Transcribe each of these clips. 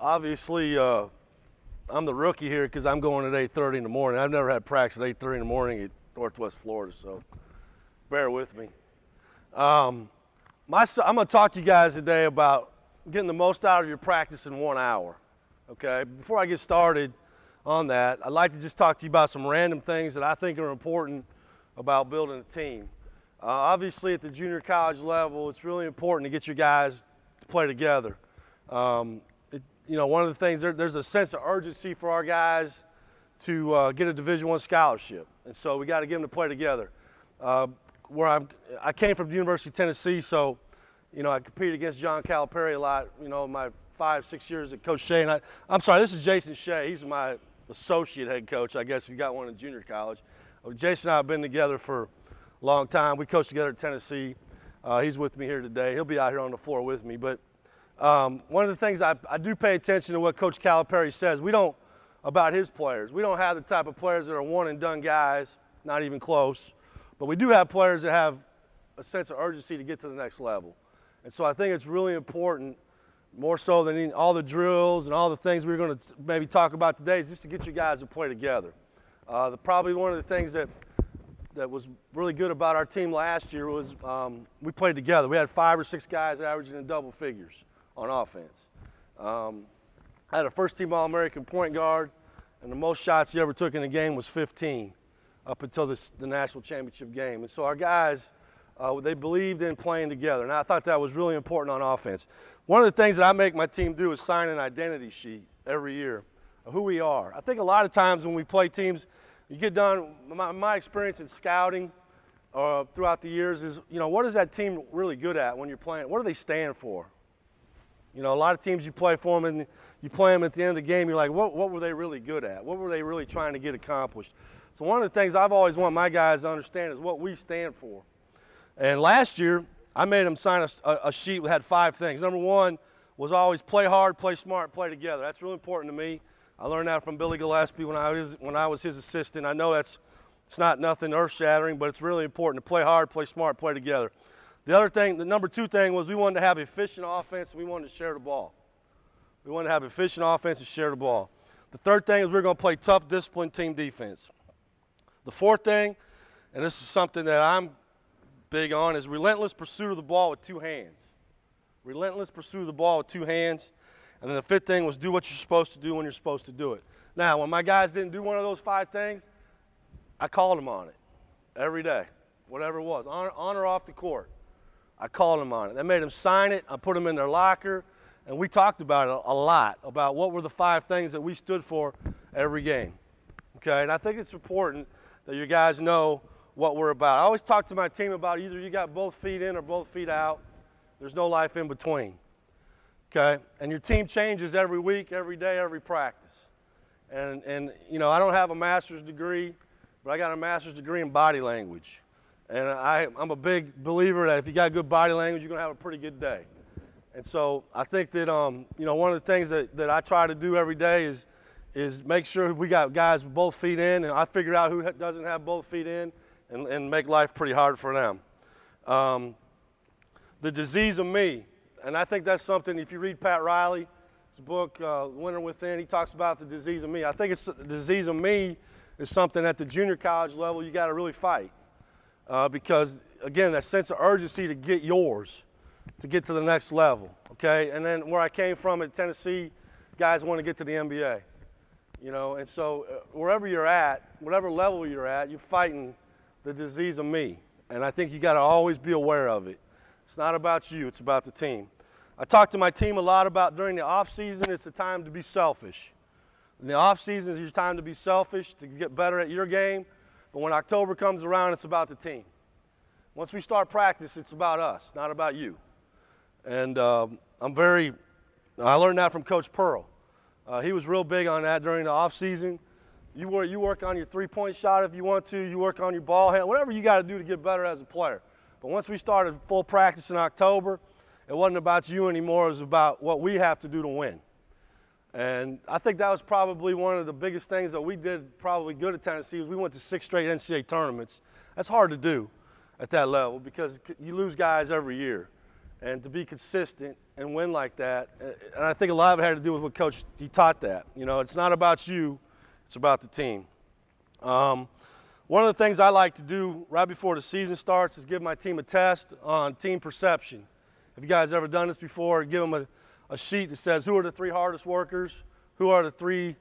Obviously, I'm the rookie here because I'm going at 8:30 in the morning. I've never had practice at 8:30 in the morning at Northwest Florida, so bear with me. I'm going to talk to you guys today about getting the most out of your practice in 1 hour. Okay, before I get started on that, I'd like to just talk to you about some random things that I think are important about building a team. Obviously, at the junior college level, it's really important to get your guys to play together. One of the things, there's a sense of urgency for our guys to get a Division I scholarship, and so we got to get them to play together. I came from the University of Tennessee, so I competed against John Calipari a lot. My 5-6 years at Coach Shea, and I'm sorry, this is Jason Shea. He's my associate head coach, I guess, if you got one in junior college. Jason and I have been together for a long time. We coached together at Tennessee. He's with me here today. He'll be out here on the floor with me. But one of the things I do pay attention to what Coach Calipari says. About his players. We don't have the type of players that are one-and-done guys, not even close. But we do have players that have a sense of urgency to get to the next level. And so I think it's really important, more so than all the drills and all the things we're going to maybe talk about today, is just to get you guys to play together. Probably one of the things that was really good about our team last year was we played together. We had 5 or 6 guys averaging in double figures on offense. I had a first-team All-American point guard, and the most shots he ever took in a game was 15 up until the national championship game. And so our guys, they believed in playing together, and I thought that was really important on offense. One of the things that I make my team do is sign an identity sheet every year of who we are. I think a lot of times when we play teams, you get done, my experience in scouting throughout the years is, what is that team really good at when you're playing? What do they stand for? A lot of teams you play for them and you play them at the end of the game, you're like, what were they really good at? What were they really trying to get accomplished? So one of the things I've always wanted my guys to understand is what we stand for. And last year, I made them sign a sheet that had 5 things. Number 1 was always play hard, play smart, play together. That's really important to me. I learned that from Billy Gillespie when I was his assistant. I know it's not nothing earth-shattering, but it's really important to play hard, play smart, play together. The other thing, the number 2 thing was we wanted to have efficient offense and we wanted to share the ball. We wanted to have efficient offense and share the ball. The third thing is we're going to play tough, disciplined team defense. The fourth thing, and this is something that I'm big on, is relentless pursuit of the ball with 2 hands. Relentless pursuit of the ball with 2 hands. And then the 5th thing was do what you're supposed to do when you're supposed to do it. Now, when my guys didn't do one of those 5 things, I called them on it every day, whatever it was, on or off the court. I called them on it. They made them sign it. I put them in their locker, and we talked about it a lot, about what were the 5 things that we stood for every game. Okay, and I think it's important that you guys know what we're about. I always talk to my team about either you got both feet in or both feet out. There's no life in between. Okay, and your team changes every week, every day, every practice. And I don't have a master's degree, but I got a master's degree in body language. And I'm a big believer that if you got good body language, you're going to have a pretty good day. And so I think that, one of the things that I try to do every day is make sure we got guys with both feet in, and I figure out who doesn't have both feet in and make life pretty hard for them. The disease of me, and I think that's something, if you read Pat Riley's book, Winter Within, he talks about the disease of me. I think the disease of me is something at the junior college level you got to really fight. Because, again, that sense of urgency to get yours, to get to the next level, okay? And then where I came from at Tennessee, guys want to get to the NBA, and so wherever you're at, whatever level you're at, you're fighting the disease of me. And I think you got to always be aware of it. It's not about you, it's about the team. I talk to my team a lot about during the off season, it's the time to be selfish. In the off season is your time to be selfish, to get better at your game. But when October comes around, it's about the team. Once we start practice, it's about us, not about you. And I learned that from Coach Pearl. He was real big on that during the off season. You work on your 3-point shot if you want to. You work on your ball hand, whatever you got to do to get better as a player. But once we started full practice in October, it wasn't about you anymore. It was about what we have to do to win. And I think that was probably one of the biggest things that we did probably good at Tennessee was we went to 6 straight NCAA tournaments. That's hard to do at that level because you lose guys every year. And to be consistent and win like that. And I think a lot of it had to do with what Coach, he taught that. You know, it's not about you, it's about the team. One of the things I like to do right before the season starts is give my team a test on team perception. Have you guys ever done this before? Give them a sheet that says who are the 3 hardest workers, who are the 3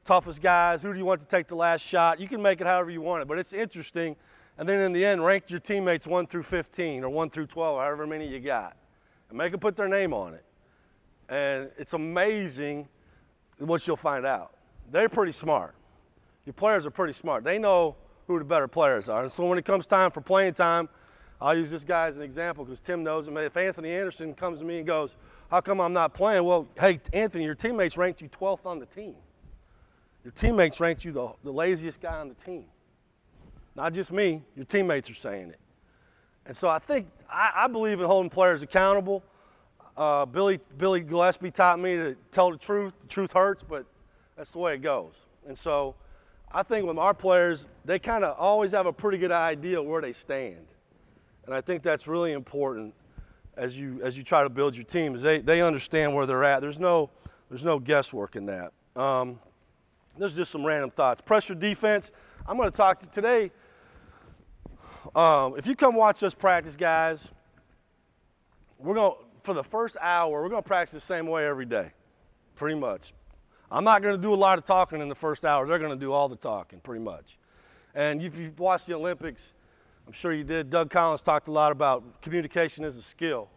toughest guys, who do you want to take the last shot. You can make it however you want it, but it's interesting. And then in the end, rank your teammates 1 through 15 or 1 through 12, however many you got, and make them put their name on it. And it's amazing what you'll find out. They're pretty smart. Your players are pretty smart. They know who the better players are. And so when it comes time for playing time, I'll use this guy as an example because Tim knows him. If Anthony Anderson comes to me and goes, how come I'm not playing? Well, hey, Anthony, your teammates ranked you 12th on the team. Your teammates ranked you the laziest guy on the team. Not just me, your teammates are saying it. And so I think, I believe in holding players accountable. Billy Gillespie taught me to tell the truth. The truth hurts, but that's the way it goes. And so I think with our players, they kind of always have a pretty good idea where they stand. And I think that's really important as you try to build your team, is they understand where they're at. There's no guesswork in that. There's just some random thoughts. Pressure defense, I'm going to talk to today. If you come watch us practice, guys, for the first hour, we're going to practice the same way every day, pretty much. I'm not going to do a lot of talking in the first hour. They're going to do all the talking, pretty much. And if you've watched the Olympics, I'm sure you did, Doug Collins talked a lot about communication as a skill.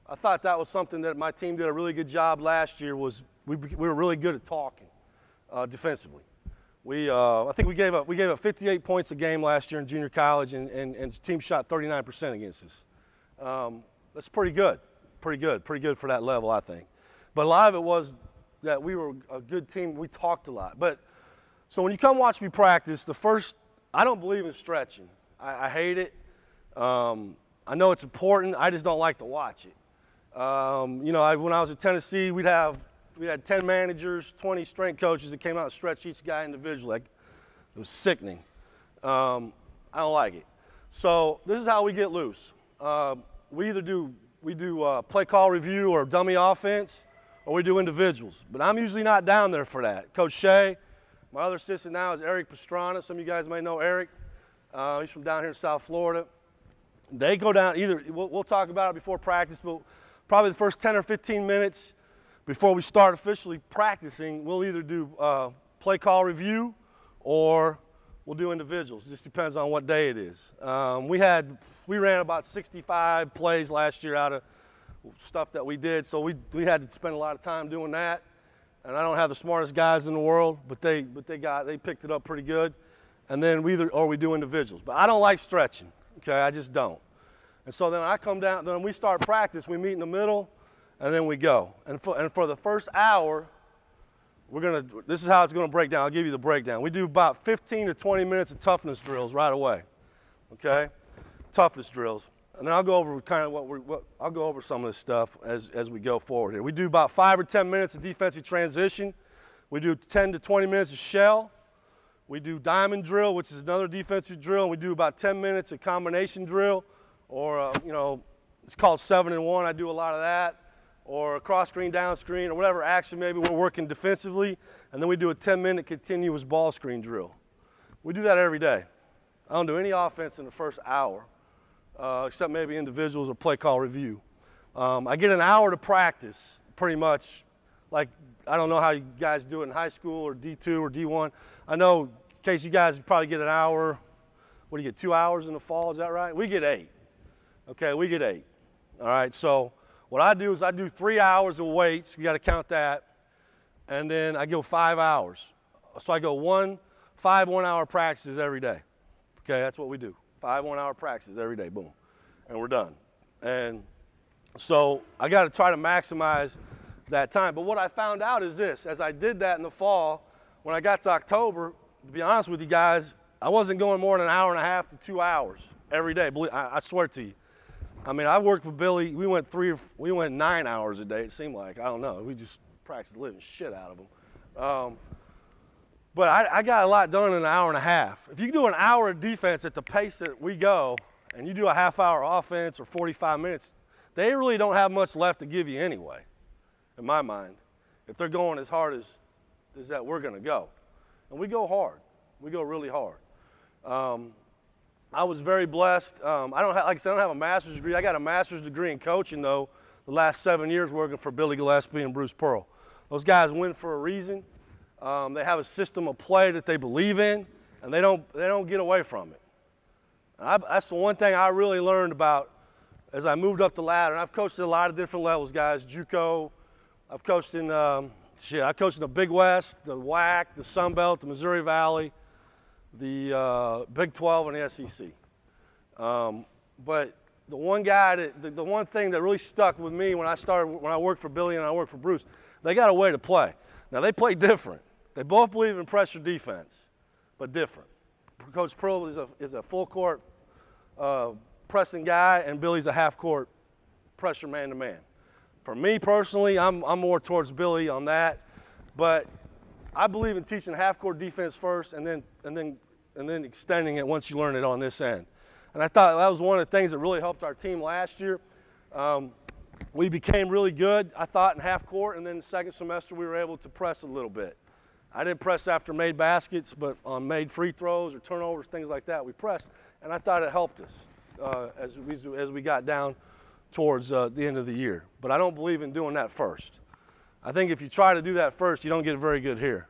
I thought that was something that my team did a really good job last year. Was we were really good at talking defensively. I think we gave up 58 points a game last year in junior college, and the team shot 39% against us. That's pretty good for that level, I think. But a lot of it was that we were a good team. We talked a lot. But so when you come watch me practice, I don't believe in stretching. I hate it. I know it's important. I just don't like to watch it. When I was at Tennessee, we had 10 managers, 20 strength coaches that came out and stretched each guy individually. It was sickening. I don't like it. So this is how we get loose. We either do play call review or dummy offense, or we do individuals. But I'm usually not down there for that. Coach Shea, my other assistant now is Eric Pastrana. Some of you guys may know Eric. He's from down here in South Florida. They go down we'll talk about it before practice, but probably the first 10 or 15 minutes before we start officially practicing, we'll either do play call review or we'll do individuals. It just depends on what day it is. We ran about 65 plays last year out of stuff that we did, so we had to spend a lot of time doing that. And I don't have the smartest guys in the world, but they picked it up pretty good. And then we do individuals. But I don't like stretching, okay? I just don't. And so then I come down, then we start practice, we meet in the middle, and then we go. And for the first hour, this is how it's gonna break down. I'll give you the breakdown. We do about 15 to 20 minutes of toughness drills right away, okay? Toughness drills. And then I'll go over I'll go over some of this stuff as we go forward here. We do about 5 or 10 minutes of defensive transition. We do 10 to 20 minutes of shell. We do diamond drill, which is another defensive drill, and we do about 10 minutes of combination drill, or it's called 7-in-1. I do a lot of that, or cross screen, down screen, or whatever action maybe we're working defensively, and then we do a 10-minute continuous ball screen drill. We do that every day. I don't do any offense in the first hour, except maybe individuals or play call review. I get an hour to practice, pretty much. Like, I don't know how you guys do it in high school or D2 or D1. I know, in case you guys probably get an hour. What do you get, 2 hours in the fall, is that right? We get 8. Okay, we get 8. All right, so what I do is I do 3 hours of weights. You got to count that. And then I go 5 hours. So I go 5 one-hour practices every day. Okay, that's what we do. 5 one-hour practices every day, boom, and we're done. And so I got to try to maximize that time. But what I found out is this: as I did that in the fall, when I got to October, to be honest with you guys, I wasn't going more than an hour and a half to 2 hours every day. I swear to you. I mean, I worked with Billy. We went 9 hours a day. It seemed like, I don't know. We just practiced the living shit out of them. But I got a lot done in an hour and a half. If you do an hour of defense at the pace that we go, and you do a half-hour offense or 45 minutes, they really don't have much left to give you anyway, in my mind, if they're going as hard as that we're going to go. And we go hard. We go really hard. I was very blessed. Like I said, I don't have a master's degree. I got a master's degree in coaching, though, the last 7 years working for Billy Gillespie and Bruce Pearl. Those guys win for a reason. They have a system of play that they believe in, and they don't get away from it. That's the one thing I really learned about as I moved up the ladder. And I've coached at a lot of different levels, guys. JUCO. I've coached in I coached in the Big West, the WAC, the Sun Belt, the Missouri Valley, the Big 12, and the SEC. But the one thing that really stuck with me when I worked for Billy and I worked for Bruce, they got a way to play. Now they play different. They both believe in pressure defense, but different. Coach Pearl is a full court pressing guy, and Billy's a half court pressure man-to-man. For me personally, I'm more towards Billy on that, but I believe in teaching half court defense first, and then extending it once you learn it on this end. And I thought that was one of the things that really helped our team last year. We became really good, I thought, in half court, and then the second semester we were able to press a little bit. I didn't press after made baskets, but on made free throws or turnovers, things like that, we pressed, and I thought it helped us as we got down towards the end of the year. But I don't believe in doing that first. I think if you try to do that first, you don't get very good here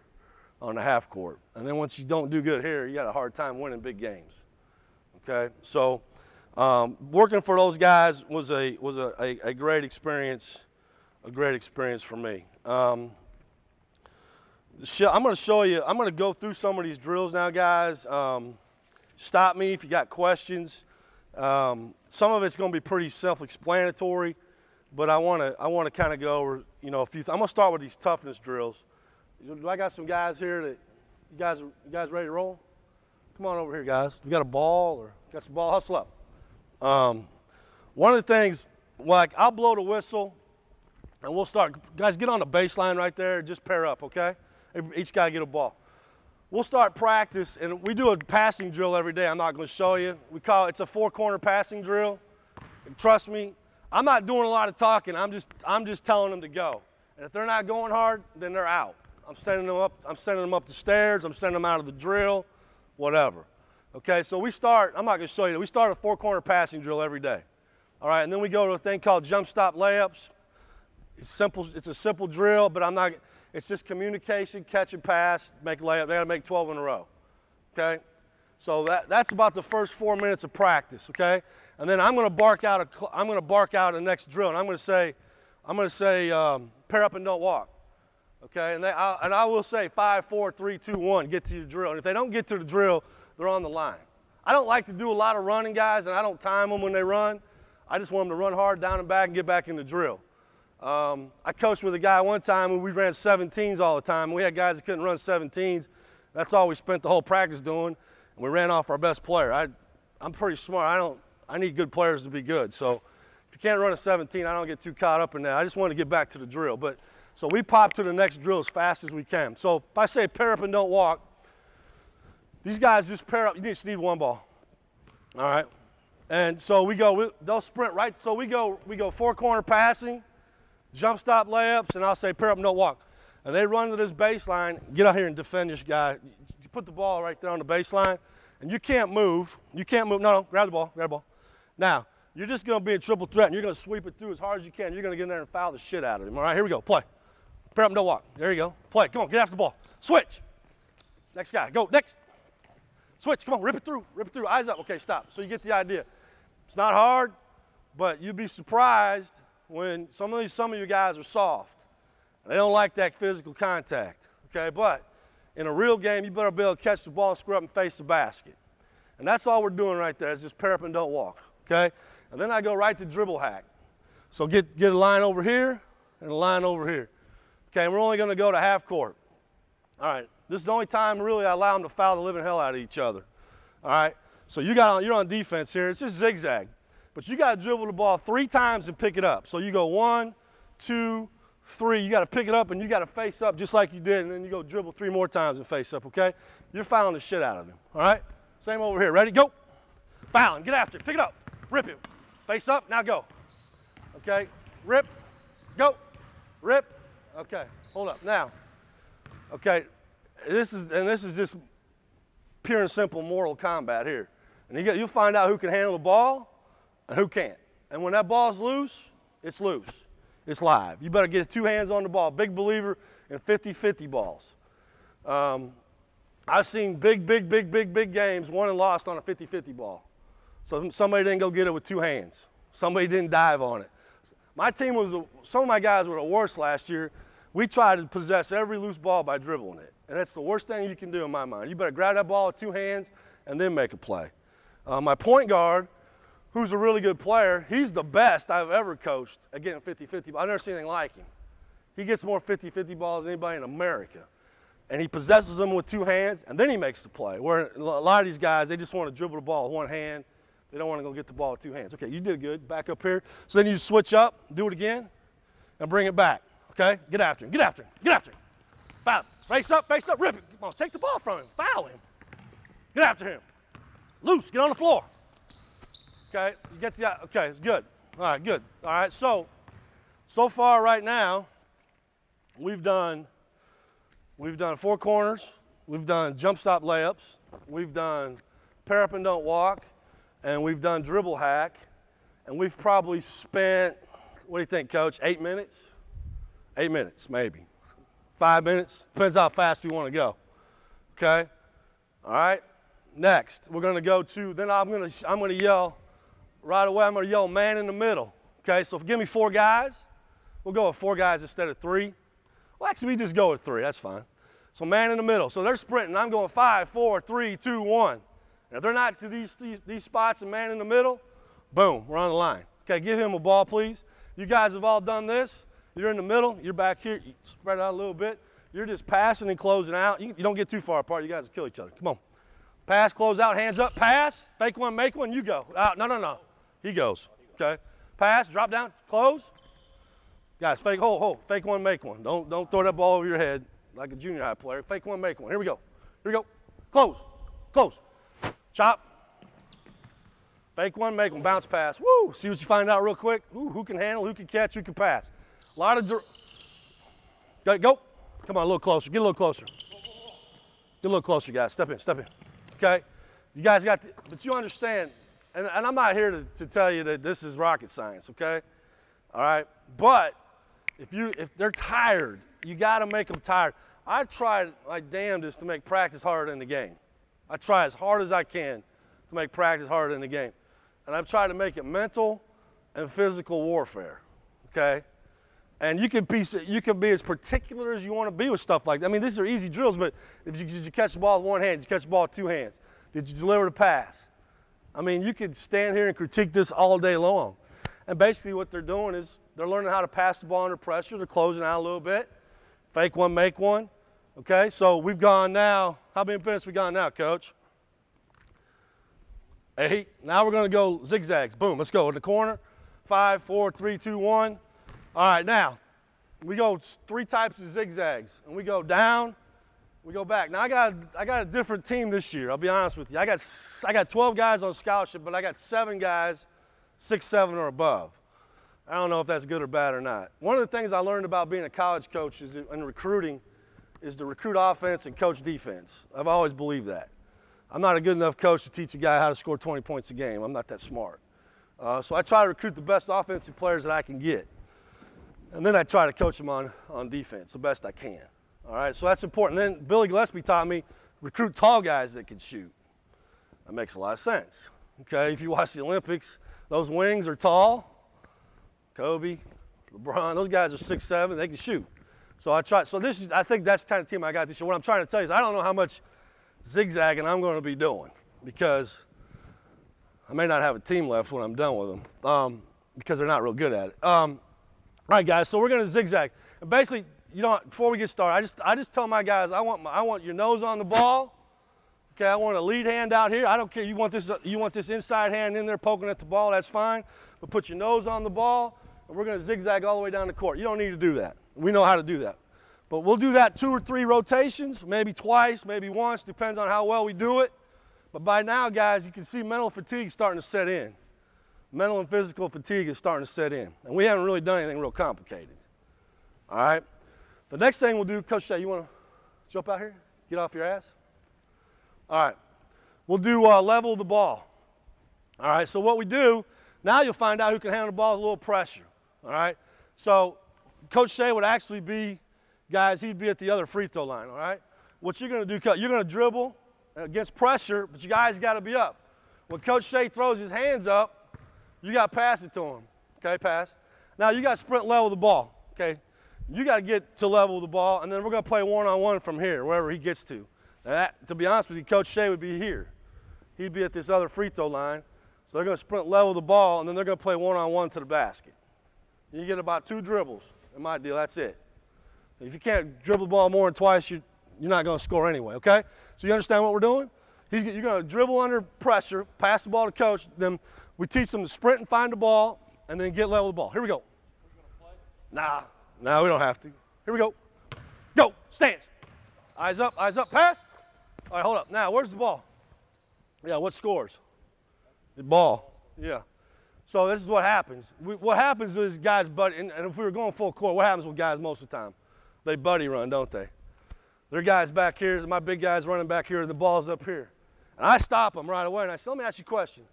on the half court. And then once you don't do good here, you got a hard time winning big games. Okay, so working for those guys was a great experience, for me. I'm going to show you. I'm going to go through some of these drills now, guys. Stop me if you got questions. Some of it's going to be pretty self-explanatory, but I want to kind of go over, a few. I'm going to start with these toughness drills. Do I got some guys here that you guys ready to roll? Come on over here, guys. We got a ball or got some ball? Hustle up. One of the things, like I'll blow the whistle, and we'll start. Guys, get on the baseline right there. Just pair up, okay? Each guy get a ball. We'll start practice, and we do a passing drill every day. I'm not going to show you. It's a four-corner passing drill. And trust me, I'm not doing a lot of talking. I'm just telling them to go. And if they're not going hard, then they're out. I'm sending them up. I'm sending them up the stairs. I'm sending them out of the drill, whatever. Okay, so we start. I'm not going to show you. We start a four-corner passing drill every day. All right, and then we go to a thing called jump stop layups. It's simple. It's a simple drill, but I'm not. It's just communication, catch and pass, make a layup. They got to make 12 in a row. Okay, so that's about the first 4 minutes of practice. Okay, and then I'm going to bark out the next drill, and I'm going to say pair up and don't walk. Okay, and I will say 5, 4, 3, 2, 1. Get to your drill, and if they don't get to the drill, they're on the line. I don't like to do a lot of running, guys, and I don't time them when they run. I just want them to run hard down and back and get back in the drill. I coached with a guy one time and we ran 17s all the time. We had guys that couldn't run 17s. That's all we spent the whole practice doing, and we ran off our best player. I'm pretty smart. I need good players to be good. So if you can't run a 17, I don't get too caught up in that. I just want to get back to the drill. So we pop to the next drill as fast as we can. So if I say pair up and don't walk, these guys just pair up. You just need one ball. All right. And so they'll sprint right. So we go four-corner passing, jump stop layups, and I'll say pair up and don't walk. And they run to this baseline. Get out here and defend this guy. You put the ball right there on the baseline, and you can't move. You can't move. No, grab the ball. Grab the ball. Now, you're just going to be a triple threat, and you're going to sweep it through as hard as you can. You're going to get in there and foul the shit out of him. All right, here we go. Play. Pair up and don't walk. There you go. Play. Come on, get after the ball. Switch. Next guy. Go. Next. Switch. Come on, rip it through. Rip it through. Eyes up. Okay, stop. So you get the idea. It's not hard, but you'd be surprised when some of you guys are soft. They don't like that physical contact, okay? But in a real game, you better be able to catch the ball, square up, and face the basket. And that's all we're doing right there is just pair up and don't walk, okay? And then I go right to dribble hack. So get a line over here and a line over here. Okay, and we're only going to go to half court. All right, this is the only time really I allow them to foul the living hell out of each other. All right, so you're on defense here. It's just zigzag. But you got to dribble the ball 3 times and pick it up. So you go 1, 2, 3. You got to pick it up and you got to face up just like you did, and then you go dribble 3 more times and face up, okay? You're fouling the shit out of him, all right? Same over here. Ready? Go. Fouling. Get after it. Pick it up. Rip it. Face up. Now go. Okay, rip, go, rip. Okay, hold up. Now, okay, this is just pure and simple Mortal Kombat here. And you'll find out who can handle the ball and who can't. And when that ball's loose, it's loose. It's live. You better get 2 hands on the ball. Big believer in 50-50 balls. I've seen big games won and lost on a 50-50 ball. So somebody didn't go get it with 2 hands. Somebody didn't dive on it. My team some of my guys were the worst last year. We tried to possess every loose ball by dribbling it. And that's the worst thing you can do in my mind. You better grab that ball with 2 hands and then make a play. My point guard, who's a really good player, he's the best I've ever coached at getting 50-50. I've never seen anything like him. He gets more 50-50 balls than anybody in America. And he possesses them with 2 hands, and then he makes the play. Where a lot of these guys, they just want to dribble the ball with 1 hand. They don't want to go get the ball with 2 hands. Okay, you did good. Back up here. So then you switch up, do it again, and bring it back. Okay? Get after him. Get after him. Get after him. Foul. Face up, rip it. Come on, take the ball from him. Foul him. Get after him. Loose. Get on the floor. Okay, you get the, okay, it's good. All right, good. All right, so far right now, we've done 4 corners, we've done jump stop layups, we've done pair up and don't walk, and we've done dribble hack, and we've probably spent, what do you think, Coach, 8 minutes? 8 minutes, maybe. 5 minutes, depends how fast we want to go. Okay, all right. Next, we're going to go to, then I'm going to yell. Right away, I'm going to yell man in the middle. Okay, so give me 4 guys. We'll go with 4 guys instead of 3. Well, actually, we just go with 3. That's fine. So man in the middle. So they're sprinting. I'm going 5, 4, 3, 2, 1. And if they're not to these spots and man in the middle, boom, we're on the line. Okay, give him a ball, please. You guys have all done this. You're in the middle. You're back here. You spread out a little bit. You're just passing and closing out. You don't get too far apart. You guys will kill each other. Come on. Pass, close out, hands up, pass. Fake one, make one, you go. No. He goes, okay? Pass, drop down, close. Guys, fake, hold, fake one, make one. Don't throw that ball over your head like a junior high player. Fake one, make one. Here we go. Close. Chop. Fake one, make one, bounce pass. Woo, see what you find out real quick? Ooh, who can handle, who can catch, who can pass. A lot of, go. Come on, a little closer, get a little closer. Get a little closer, guys, step in. Okay, you guys but you understand, and I'm not here to tell you that this is rocket science, okay? All right, but if they're tired, you got to make them tired. I tried like damnedest to make practice harder than the game. I try as hard as I can to make practice harder than the game, and I've tried to make it mental and physical warfare, okay? And you can be as particular as you want to be with stuff like that. I mean, these are easy drills, but did you catch the ball with 1 hand? Did you catch the ball with 2 hands? Did you deliver the pass? I mean, you could stand here and critique this all day long. And basically what they're doing is they're learning how to pass the ball under pressure. They're closing out a little bit. Fake one, make one. Okay, so we've gone now. How many minutes we gone now, Coach? 8. Now we're going to go zigzags. Boom, let's go in the corner. 5, 4, 3, 2, 1. All right, now, we go 3 types of zigzags, and we go down, we go back. Now, I got a different team this year, I'll be honest with you. I got 12 guys on scholarship, but I got 7 guys 6'7" or above. I don't know if that's good or bad or not. One of the things I learned about being a college coach and recruiting is to recruit offense and coach defense. I've always believed that. I'm not a good enough coach to teach a guy how to score 20 points a game. I'm not that smart. So I try to recruit the best offensive players that I can get. And then I try to coach them on defense the best I can. All right, so that's important. Then Billy Gillespie taught me recruit tall guys that can shoot. That makes a lot of sense. Okay, if you watch the Olympics, those wings are tall. Kobe, LeBron, those guys are 6'7", they can shoot. So I think that's the kind of team I got this year. What I'm trying to tell you is I don't know how much zigzagging I'm going to be doing because I may not have a team left when I'm done with them because they're not real good at it. All right, guys, so we're going to zigzag. And basically, before we get started, I just tell my guys, I want your nose on the ball. Okay, I want a lead hand out here. I don't care. You want this inside hand in there poking at the ball, that's fine. But put your nose on the ball, and we're going to zigzag all the way down the court. You don't need to do that. We know how to do that. But we'll do that 2 or 3 rotations, maybe twice, maybe once, depends on how well we do it. But by now, guys, you can see mental fatigue starting to set in. mental and physical fatigue is starting to set in. And we haven't really done anything real complicated. All right? The next thing we'll do, Coach Shay, you want to jump out here? Get off your ass? All right. We'll do level the ball. All right, so what we do, now you'll find out who can handle the ball with a little pressure. All right? So Coach Shay would actually be, guys, he'd be at the other free throw line, all right? What you're going to do, you're going to dribble against pressure, but you guys got to be up. When Coach Shay throws his hands up, you got to pass it to him, okay, pass. Now you got to sprint level the ball, okay? You got to get to level the ball, and then we're going to play one-on-one from here, wherever he gets to. Now that, to be honest with you, Coach Shay would be here. He'd be at this other free throw line. So they're going to sprint level the ball, and then they're going to play one-on-one to the basket. You get about 2 dribbles in my deal, that's it. If you can't dribble the ball more than twice, you're not going to score anyway, okay? So you understand what we're doing? You're going to dribble under pressure, pass the ball to coach, then we teach them to sprint and find the ball, and then get level the ball. Here we go. Nah, we don't have to. Here we go. Go, stance. Eyes up, pass. All right, hold up. Now, where's the ball? Yeah, what scores? The ball, yeah. So this is what happens. What happens is guys buddy, and if we were going full court, what happens with guys most of the time? They buddy run, don't they? Their guys back here, my big guy's running back here, and the ball's up here. And I stop them right away, and I say, let me ask you a question.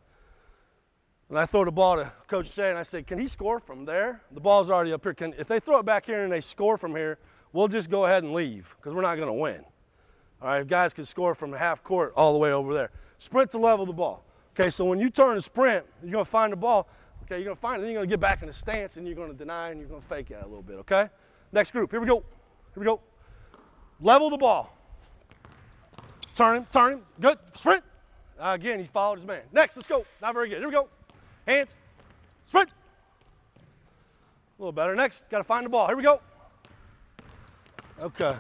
And I throw the ball to Coach Shay, and I say, can he score from there? The ball's already up here. If they throw it back here and they score from here, we'll just go ahead and leave, because we're not going to win. All right, guys can score from the half court all the way over there. Sprint to level the ball. Okay, so when you turn to sprint, you're going to find the ball. Okay, you're going to find it, then you're going to get back in the stance, and you're going to deny, and you're going to fake it a little bit, okay? Next group, here we go. Here we go. Level the ball. Turn him, good, sprint. Again, he followed his man. Next, let's go. Not very good, here we go. Hands, sprint. A little better. Next, got to find the ball. Here we go. Okay,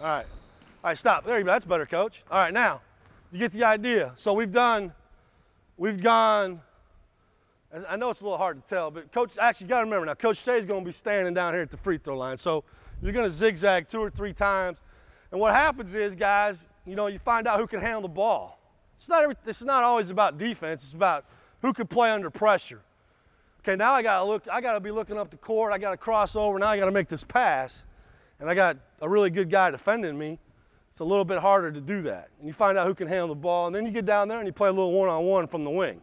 all right, stop. There you go, that's better, Coach. All right, now, you get the idea. So we've gone, I know it's a little hard to tell, but Coach, actually you got to remember now, Coach Shay's going to be standing down here at the free throw line. So you're going to zigzag 2 or 3 times. And what happens is, guys, you know, you find out who can handle the ball. It's not always about defense. It's about who can play under pressure. Okay, now I got to be looking up the court. I got to cross over. Now I got to make this pass. And I got a really good guy defending me. It's a little bit harder to do that. And you find out who can handle the ball, and then you get down there and you play a little one-on-one from the wing.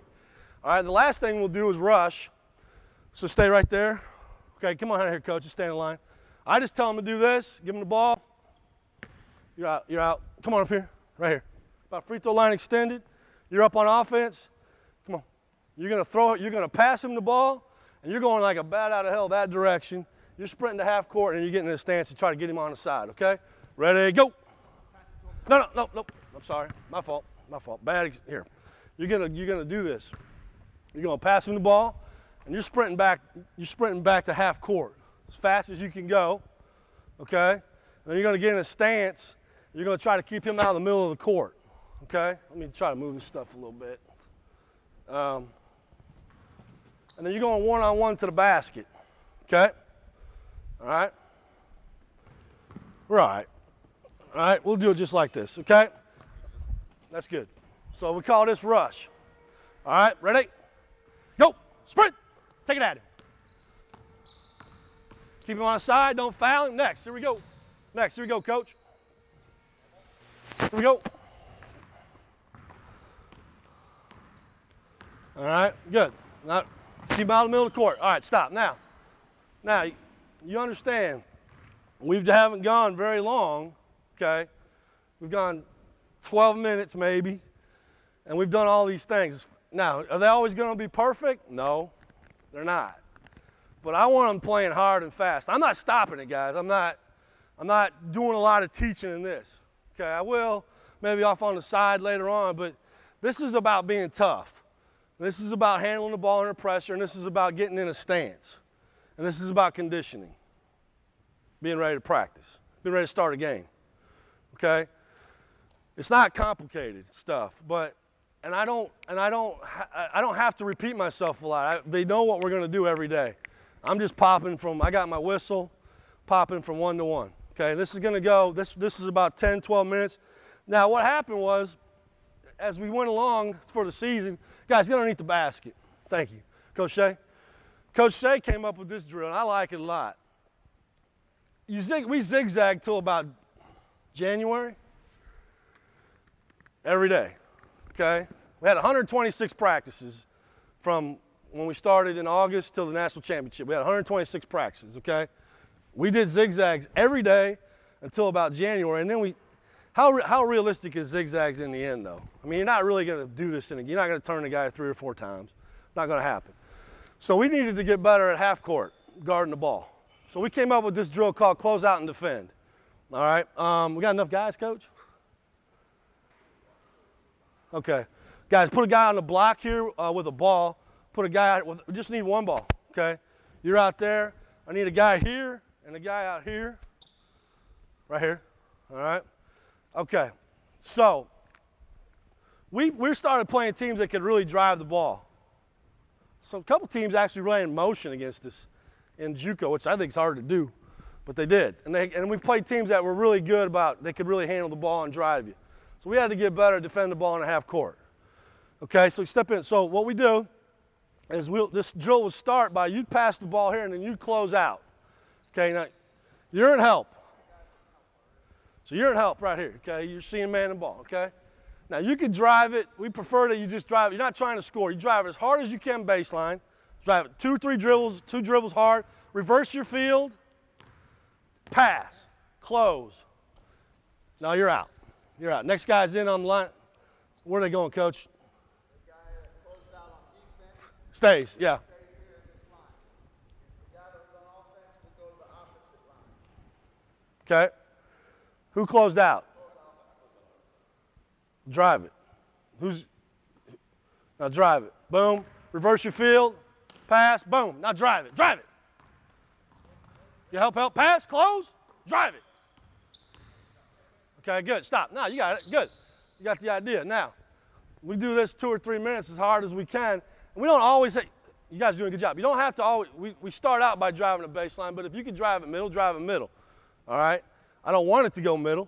All right, the last thing we'll do is rush. So stay right there. Okay, come on out here, coach. Just stay in line. I just tell them to do this. Give them the ball. You're out. You're out. Come on up here. Right here. About free throw line extended. You're up on offense. Come on. You're going to throw it. You're going to pass him the ball, and you're going like a bat out of hell that direction. You're sprinting to half court, and you're getting in a stance to try to get him on the side, okay? Ready, go. No. I'm sorry. My fault. Bad. Here. You're gonna do this. You're gonna pass him the ball, and you're sprinting back to half court as fast as you can go, okay? And then you're gonna get in a stance. You're gonna try to keep him out of the middle of the court, okay? Let me try to move this stuff a little bit. And then you're going one-on-one to the basket, okay? All right? We're all right. All right, we'll do it just like this, okay? That's good. So we call this rush. All right, ready? Go, sprint, take it at him. Keep him on the side, don't foul him. Next, here we go. Next, here we go, coach. Here we go. All right, good. Now, keep him out of the middle of the court. All right, stop. Now, you understand, we haven't gone very long, okay? We've gone 12 minutes maybe, and we've done all these things. Now, are they always going to be perfect? No, they're not. But I want them playing hard and fast. I'm not stopping it, guys. I'm not doing a lot of teaching in this. Okay, I will maybe off on the side later on, but this is about being tough. This is about handling the ball under pressure, and this is about getting in a stance. And this is about conditioning, being ready to practice, being ready to start a game. Okay? It's not complicated stuff, and I don't have to repeat myself a lot. They know what we're going to do every day. I'm just I got my whistle, popping from 1 to 1. Okay, this is going to go, this is about 10, 12 minutes. Now what happened was, as we went along for the season, guys, get underneath the basket. Thank you. Coach Shea? Coach Shea came up with this drill, and I like it a lot. We zigzag till about January every day, okay? We had 126 practices from when we started in August till the national championship. We had 126 practices, okay? We did zigzags every day until about January, and then how realistic is zigzags in the end, though? I mean, you're not really going to do this you're not going to turn the guy 3 or 4 times. Not going to happen. So we needed to get better at half court, guarding the ball. So we came up with this drill called close out and defend. All right, we got enough guys, Coach? Okay. Guys, put a guy on the block here with a ball. Put a guy out, we just need one ball, okay? You're out there. I need a guy here and a guy out here. Right here, all right? Okay, so we started playing teams that could really drive the ball. So a couple teams actually ran motion against us in JUCO, which I think is hard to do, but they did. And we played teams that were really good they could really handle the ball and drive you. So we had to get better at defending the ball in a half court. Okay, so step in. So what we do is this drill will start by you pass the ball here and then you close out. Okay, now you're in help. So you're in help right here, okay? You're seeing man and ball, okay? Now you can drive it. We prefer that you just drive it. You're not trying to score. You drive it as hard as you can baseline. Drive it 2, 3 dribbles, 2 dribbles hard. Reverse your field. Pass. Close. Now you're out. You're out. Next guy's in on the line. Where are they going, Coach? The guy that closed out on defense stays, yeah. stays here in this line. The guy that was on offense will go to the opposite line. Okay. Who closed out? Drive it. Now drive it. Boom. Reverse your field. Pass. Boom. Now drive it. Drive it. You help. Pass. Close. Drive it. Okay, good. Stop. Now you got it. Good. You got the idea. Now, we do this 2 or 3 minutes as hard as we can. And we don't always say, you guys are doing a good job. You don't have to always, we start out by driving the baseline, but if you can drive it middle, drive it middle. All right? I don't want it to go middle.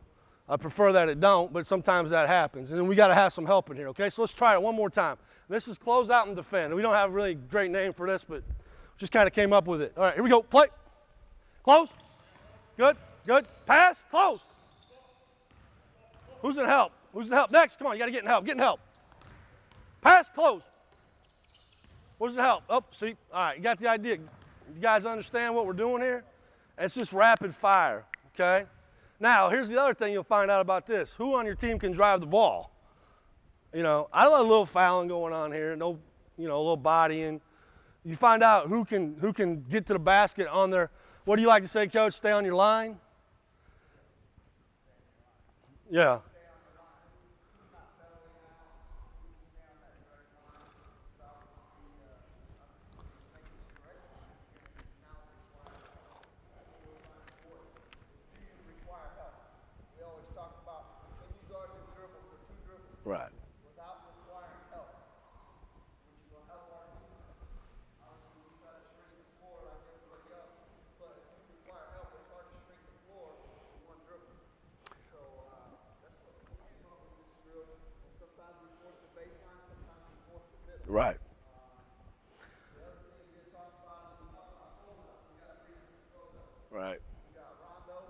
I prefer that it don't, but sometimes that happens. And then we got to have some help in here, okay? So let's try it one more time. This is close out and defend. We don't have a really great name for this, but just kind of came up with it. All right, here we go. Play. Close. Good. Good. Pass. Close. Who's in help? Who's in help? Next. Come on, you got to get in help. Get in help. Pass. Close. Who's in help? Oh, see. All right, you got the idea. You guys understand what we're doing here? It's just rapid fire, okay? Now, here's the other thing you'll find out about this. Who on your team can drive the ball? You know, I let a little fouling going on here, no, you know, a little bodying. You find out who can get to the basket on their, what do you like to say, Coach? Stay on your line? Yeah. Right. Without requiring help, which will help our team. Obviously, we try to shrink the floor like everybody else, but if you require help, it's hard to shrink the floor in one dribble. So that's what we do with this drill. Sometimes we force the baseline, sometimes we force the middle. Right. The other thing we did talk about is we talk about closeout. We got 3 different closeouts. Right. We got Rondo,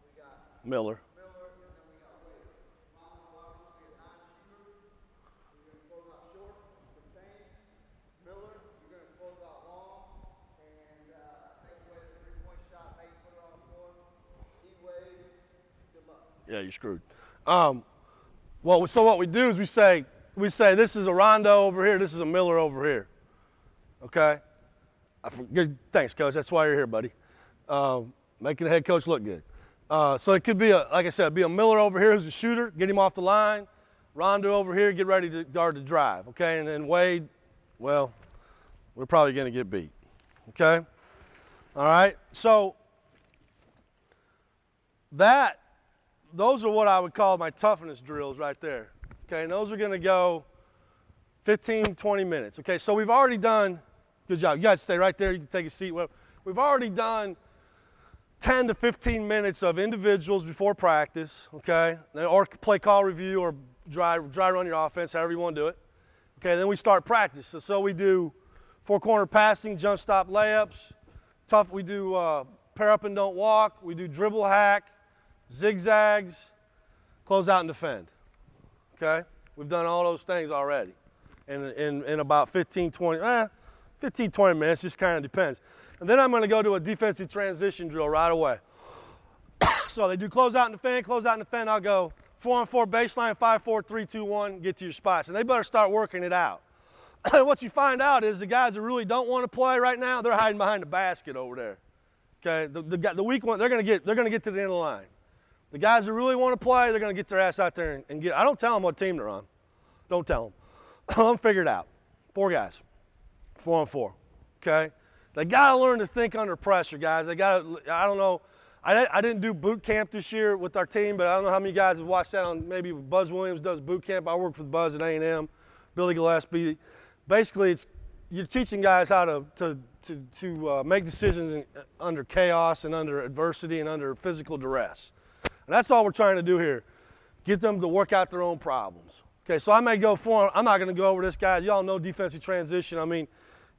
we got Miller. Yeah, you're screwed. Well, so what we do is we say this is a Rondo over here, this is a Miller over here. Okay? Good. Thanks, Coach. That's why you're here, buddy. Making the head coach look good. So it could be, like I said, be a Miller over here who's a shooter, get him off the line. Rondo over here, get ready to guard the drive. Okay? And then Wade, well, we're probably going to get beat. Okay? All right? So those are what I would call my toughness drills right there. Okay, and those are going to go 15, 20 minutes. Okay, so we've already done, good job. You guys stay right there. You can take a seat. Well, we've already done 10 to 15 minutes of individuals before practice, okay, or play call review or dry run your offense, however you want to do it. Okay, then we start practice. So we do four-corner passing, jump stop layups, we do pair up and don't walk, we do dribble hack, zigzags, close out and defend. Okay, we've done all those things already in about 15, 20 minutes, just kind of depends. And then I'm going to go to a defensive transition drill right away. So they do close out and defend, I'll go 4-on-4 baseline, 5-4, 3-2-1, get to your spots. And they better start working it out. What you find out is the guys that really don't want to play right now, they're hiding behind the basket over there. Okay, the weak one, they're going to get to the end of the line. The guys that really want to play, they're going to get their ass out there and get. I don't tell them what team they're on. Don't tell them. Let them figure it out. 4 guys, 4-on-4. Okay, they got to learn to think under pressure, guys. They got to. I don't know. I didn't do boot camp this year with our team, but I don't know how many guys have watched that on. Maybe Buzz Williams does boot camp. I worked with Buzz at A&M, Billy Gillespie. Basically, you're teaching guys how to make decisions under chaos and under adversity and under physical duress. And that's all we're trying to do here. Get them to work out their own problems. Okay, so I may go 4, I'm not going to go over this, guys. Y'all know defensive transition. I mean,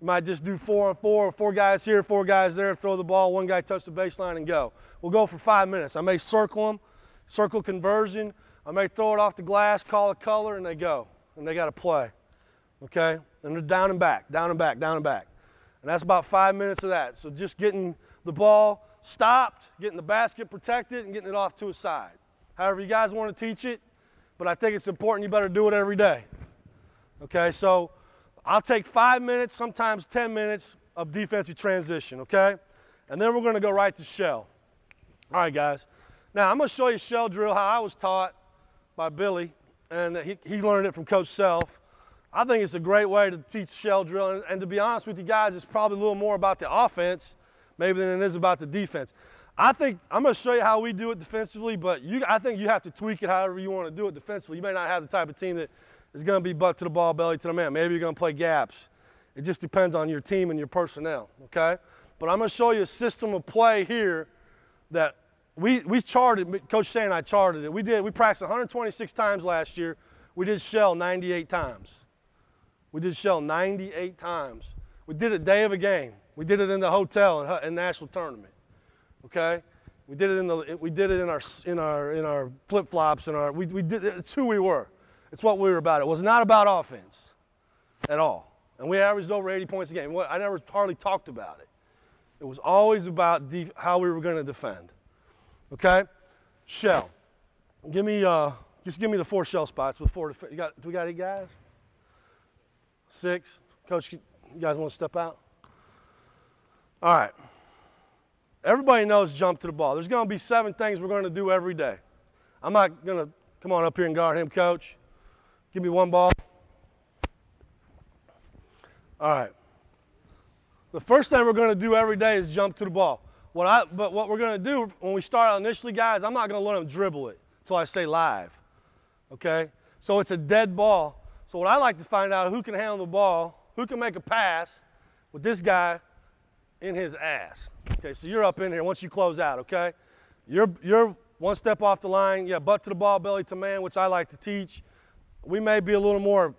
you might just do 4-on-4, 4 guys here, 4 guys there, throw the ball, 1 guy touch the baseline and go. We'll go for 5 minutes. I may circle them, circle conversion. I may throw it off the glass, call a color, and they go. And they got to play. Okay? And they're down and back, down and back, down and back. And that's about 5 minutes of that. So just getting the ball stopped, getting the basket protected, and getting it off to a side. However you guys want to teach it, but I think it's important you better do it every day. Okay, so I'll take 5 minutes, sometimes 10 minutes of defensive transition, okay? And then we're going to go right to shell. All right, guys. Now, I'm going to show you shell drill, how I was taught by Billy, and he learned it from Coach Self. I think it's a great way to teach shell drill, and to be honest with you guys, it's probably a little more about the offense maybe than it is about the defense. I think I'm going to show you how we do it defensively, but I think you have to tweak it however you want to do it defensively. You may not have the type of team that is going to be butt to the ball, belly to the man. Maybe you're going to play gaps. It just depends on your team and your personnel, okay? But I'm going to show you a system of play here that we charted. Coach Shea and I charted it. We practiced 126 times last year. We did shell 98 times. We did shell 98 times. We did it day of a game. We did it in the hotel in national tournament. Okay, we did it in our flip flops and we did. It's who we were. It's what we were about. It was not about offense at all. And we averaged over 80 points a game. I never hardly talked about it. It was always about how we were going to defend. Okay, shell. Just give me the 4 shell spots with 4. Do we got 8 guys? 6. Coach, you guys want to step out? All right. Everybody knows jump to the ball. There's going to be 7 things we're going to do every day. I'm not going to come on up here and guard him, Coach. Give me 1 ball. All right. The first thing we're going to do every day is jump to the ball. But what we're going to do when we start out initially, guys, I'm not going to let them dribble it until I say live. Okay? So it's a dead ball. So what I like to find out, who can handle the ball, who can make a pass with this guy in his ass. Okay, so you're up in here once you close out, okay? You're 1 step off the line, butt to the ball, belly to man, which I like to teach. We may be a little more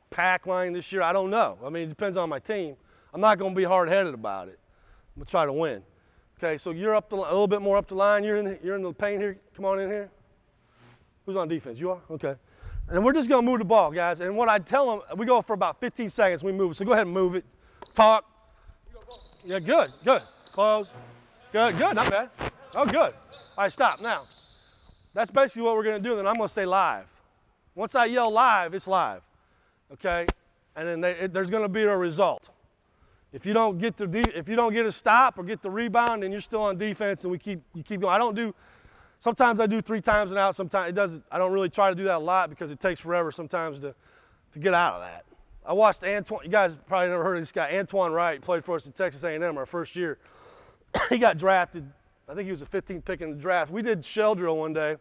pack line this year, I don't know. I mean, it depends on my team. I'm not going to be hard-headed about it. I'm going to try to win. Okay, so you're up a little bit more up the line. You're in the paint here. Come on in here. Who's on defense? You are? Okay. And we're just going to move the ball, guys. And what I tell them, we go for about 15 seconds, we move it. So go ahead and move it. Talk. Yeah, good. Close. Good, not bad. Oh, good. All right, stop. Now, that's basically what we're going to do. Then I'm going to say live. Once I yell live, it's live. Okay? And then there's going to be a result. If you don't get a stop or get the rebound, then you're still on defense, and you keep going. Sometimes I do 3 times and out. Sometimes it doesn't. I don't really try to do that a lot because it takes forever sometimes to get out of that. I watched Antoine. You guys probably never heard of this guy. Antoine Wright played for us at Texas A&M our first year. He got drafted. I think he was the 15th pick in the draft. We did shell drill one day,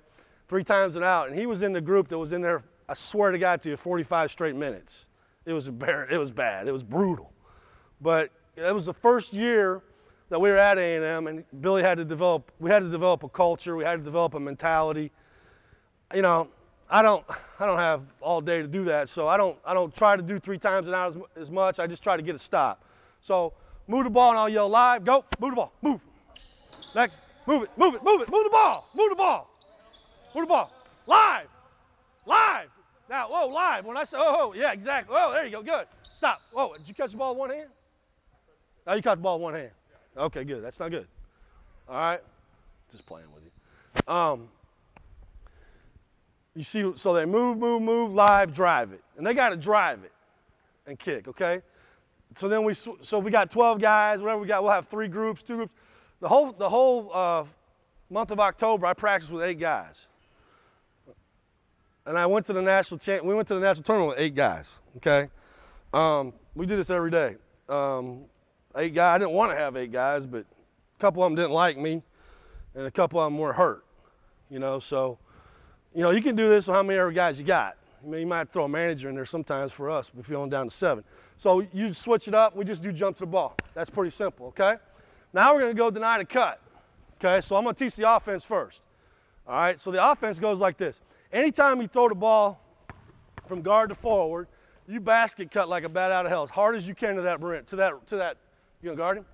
3 times and out, and he was in the group that was in there, I swear to God to you, 45 straight minutes. It was bad. It was brutal. But it was the first year that we were at A&M, and Billy we had to develop a culture. We had to develop a mentality. You know, I don't have all day to do that, so I don't try to do 3 times an hour as much. I just try to get a stop. So move the ball and I'll yell live. Go, move the ball, move. Next, move it, move it, move it, move the ball, move the ball, move the ball. Live, live. Now, whoa, live. When I say, oh, yeah, exactly. Oh, there you go, good. Stop. Whoa, did you catch the ball with one hand? No, you caught the ball with one hand. Okay, good. That's not good. All right, just playing with you. You see, so they move, move, move, live, drive it. And they got to drive it and kick, okay? So then we got 12 guys, whatever we got, we'll have 3 groups, 2 groups. The whole month of October, I practiced with 8 guys. And we went to the national tournament with 8 guys, okay? We do this every day. 8 guys, I didn't want to have 8 guys, but a couple of them didn't like me, and a couple of them were hurt, you know, so. You know, you can do this with how many other guys you got. I mean, you might throw a manager in there sometimes for us if you're only down to 7. So you switch it up. We just do jump to the ball. That's pretty simple, okay? Now we're going to go deny the cut, okay? So I'm going to teach the offense first, all right? So the offense goes like this. Anytime you throw the ball from guard to forward, you basket cut like a bat out of hell as hard as you can to that you know, guard him?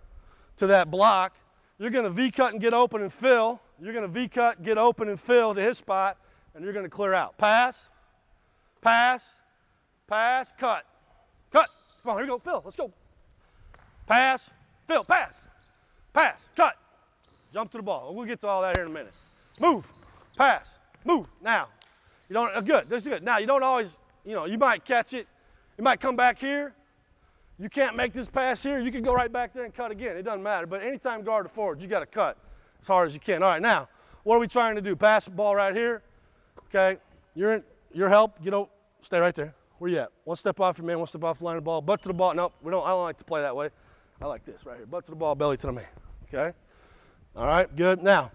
To that block. You're going to V-cut and get open and fill. You're going to V-cut, get open and fill to his spot. And you're going to clear out. Pass, pass, pass, cut, cut. Come on, here we go, Phil, let's go. Pass, Phil, pass, pass, cut. Jump to the ball. We'll get to all that here in a minute. Move, pass, move. Now, you don't, good, this is good. Now, you don't always, you know, you might catch it. You might come back here. You can't make this pass here. You can go right back there and cut again. It doesn't matter. But anytime guard to forward, you got to cut as hard as you can. All right, now, what are we trying to do? Pass the ball right here. Okay, you're in your help, stay right there. Where you at? One step off your man, one step off the line of the ball, butt to the ball. Nope, I don't like to play that way. I like this right here, butt to the ball, belly to the man, okay? All right, good. Now,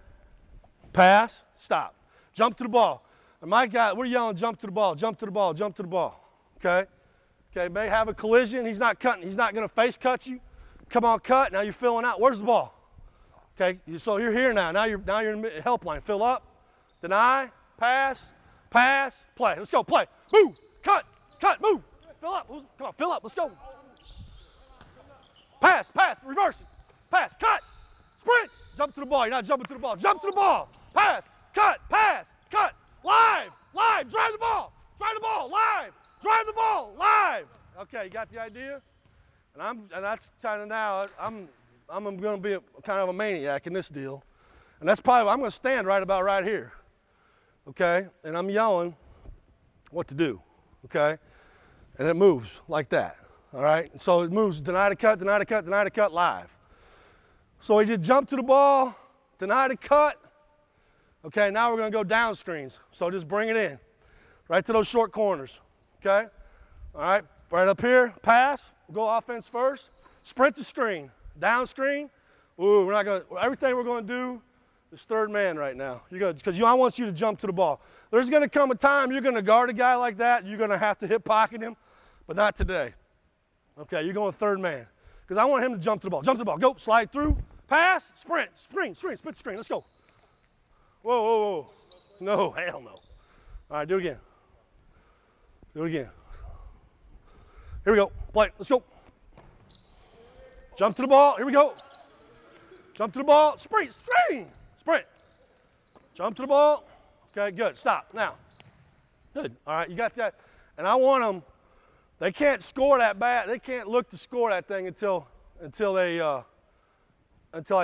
pass, stop. Jump to the ball. And my guy, we're yelling jump to the ball, jump to the ball, jump to the ball, okay? Okay, may have a collision. He's not cutting. He's not going to face cut you. Come on, cut. Now you're filling out. Where's the ball? Okay, so you're here now. Now you're in the help line. Fill up, deny, pass, pass, play. Let's go, play. Move, cut, move. Fill up. Come on, fill up. Let's go. Pass, reverse it. Pass, cut, sprint. Jump to the ball. You're not jumping to the ball. Jump to the ball. Pass, cut. Live, drive the ball, live, drive the ball, live. Okay, you got the idea? And that's kind of now, I'm going to be kind of a maniac in this deal. And that's probably, I'm going to stand right here. Okay, and I'm yelling what to do, okay? And it moves like that, all right? And so it moves, deny the cut, deny the cut, deny the cut, live. So we did jump to the ball, deny the cut. Okay, now we're gonna go down screens. So just bring it in, right to those short corners, okay? All right, right up here, pass, go offense first, sprint the screen, down screen. Ooh, we're not gonna, everything we're gonna do is third man right now. Because I want you to jump to the ball. There's going to come a time you're going to guard a guy like that. You're going to have to hip pocket him, but not today. Okay, you're going third man. Because I want him to jump to the ball. Jump to the ball. Go, slide through, pass, sprint, sprint the screen. Let's go. Whoa. No, hell no. All right, do it again. Do it again. Here we go. Play. Let's go. Jump to the ball. Here we go. Jump to the ball. Sprint. Sprint. Jump to the ball. Okay, good. Stop. Now. Good. All right, you got that. And I want them, they can't score that bat. They can't look to score that thing until I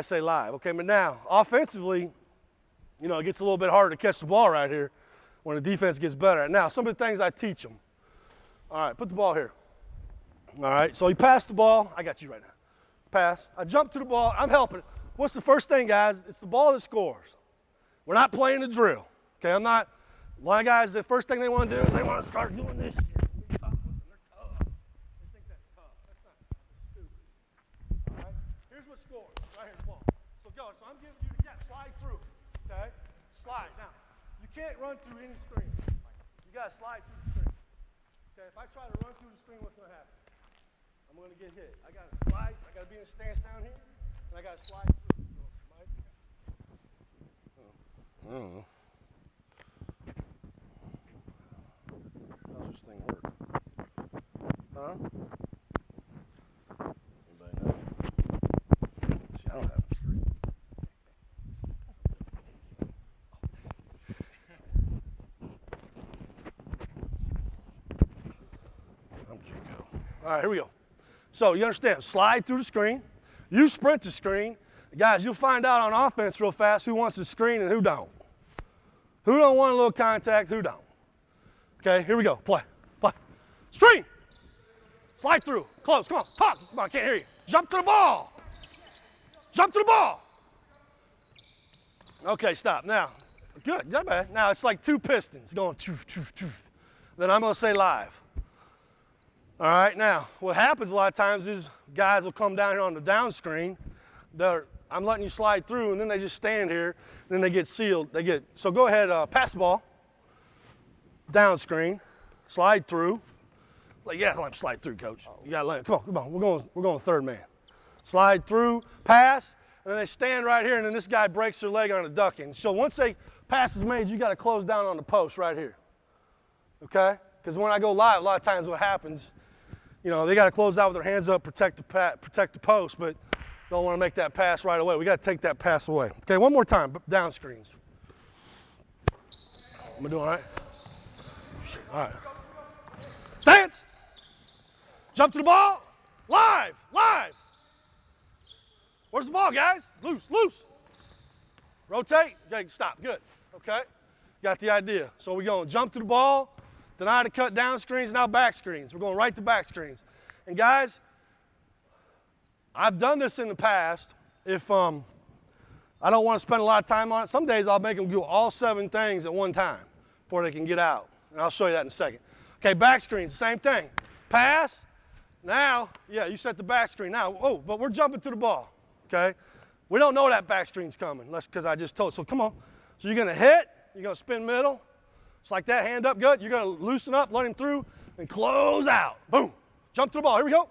say live. Okay, but now, offensively, you know, it gets a little bit harder to catch the ball right here when the defense gets better. Now, some of the things I teach them. All right, put the ball here. All right, so he passed the ball. I got you right now. Pass. I jump to the ball. I'm helping. What's the first thing, guys? It's the ball that scores. We're not playing the drill. Okay, I'm not. A lot of guys, the first thing they want to do is they want to start doing this shit. They're tough. They think that's tough. That's not. That's stupid. All right? Here's what scores. Right here, the ball. So go. So I'm giving you to slide through. Okay? Slide. Now, you can't run through any screen. You got to slide through the screen. Okay, if I try to run through the screen, what's going to happen? I'm going to get hit. I got to slide. I got to be in a stance down here, and I got to slide through. I don't know. this thing work? Huh? Anybody know? See, I don't have a screen. I'm Jinko. All right, here we go. So you understand, slide through the screen. You sprint the screen. Guys, you'll find out on offense real fast who wants to screen and who don't. Who don't want a little contact, who don't. Okay, here we go. Play. Screen. Slide through. Close. Come on. Talk. Come on, I can't hear you. Jump to the ball. Jump to the ball. Okay, stop. Now, good. Not bad. Now it's like two pistons going choof, choof, choof. Then I'm going to say live. All right, now, what happens a lot of times is guys will come down here on the down screen. I'm letting you slide through, and then they just stand here, and then they get sealed. So go ahead, pass the ball. Down screen. Slide through. Like, yeah, let him slide through, coach. You got to let him. Come on. We're going third man. Slide through, pass, and then they stand right here, and then this guy breaks their leg on a ducking. So once they pass is made, you got to close down on the post right here. Okay? Because when I go live, a lot of times what happens, you know, they got to close out with their hands up, protect the post, but don't want to make that pass right away. We got to take that pass away. Okay, one more time. Down screens. Am I doing all right? All right. Stance. Jump to the ball. Live. Where's the ball, guys? Loose. Rotate. Okay, stop. Good. Okay. Got the idea. So we're going to jump to the ball, deny the cut down screens, now back screens. We're going right to back screens. And guys, I've done this in the past. If I don't want to spend a lot of time on it, some days I'll make them do all 7 things at one time before they can get out. And I'll show you that in a second. Okay, back screens, same thing. Pass. Now, yeah, you set the back screen. Now, but we're jumping to the ball, okay? We don't know that back screen's coming, because I just told. So come on. So you're going to hit. You're going to spin middle. It's like that, hand up, good. You're going to loosen up, let him through, and close out. Boom. Jump to the ball. Here we go.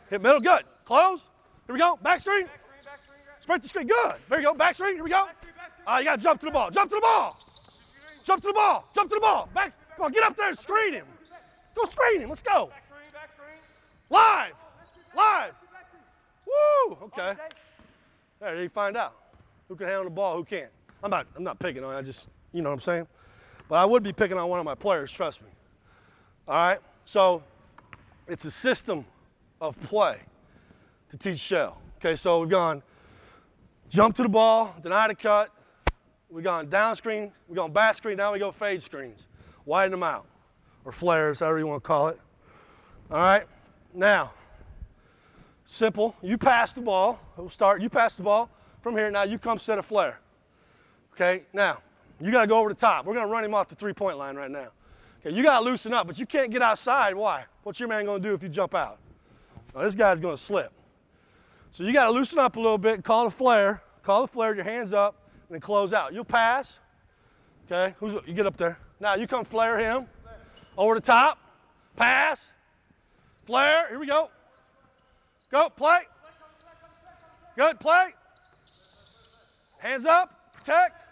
Hit middle, good. Close. Here we go. Back screen. Sprint the screen, good. There you go. Back screen. Here we go. You got to jump to the ball. Jump to the ball. Jump to the ball. Jump to the ball. Back. Come on, get up there and screen him. Go screen him. Let's go. Live. Woo. Okay. There you find out who can handle the ball, who can't. I'm not picking on it. I just, you know what I'm saying? But I would be picking on one of my players, trust me. All right? So it's a system of play to teach shell. Okay, so we've gone jump to the ball, deny the cut. We've gone down screen, we've gone back screen, now we go fade screens. Widen them out, or flares, however you want to call it. All right, now, simple, you pass the ball. We'll start, you pass the ball. From here, now you come set a flare. Okay, now, you got to go over the top. We're going to run him off the three-point line right now. Okay, you got to loosen up, but you can't get outside. Why? What's your man going to do if you jump out? Well, this guy's going to slip. So you got to loosen up a little bit, call the flare, your hands up, and then close out. You'll pass. Okay, you get up there. Now you come flare him. Over the top. Pass. Flare. Here we go. Go, play. Good, play. Hands up, protect.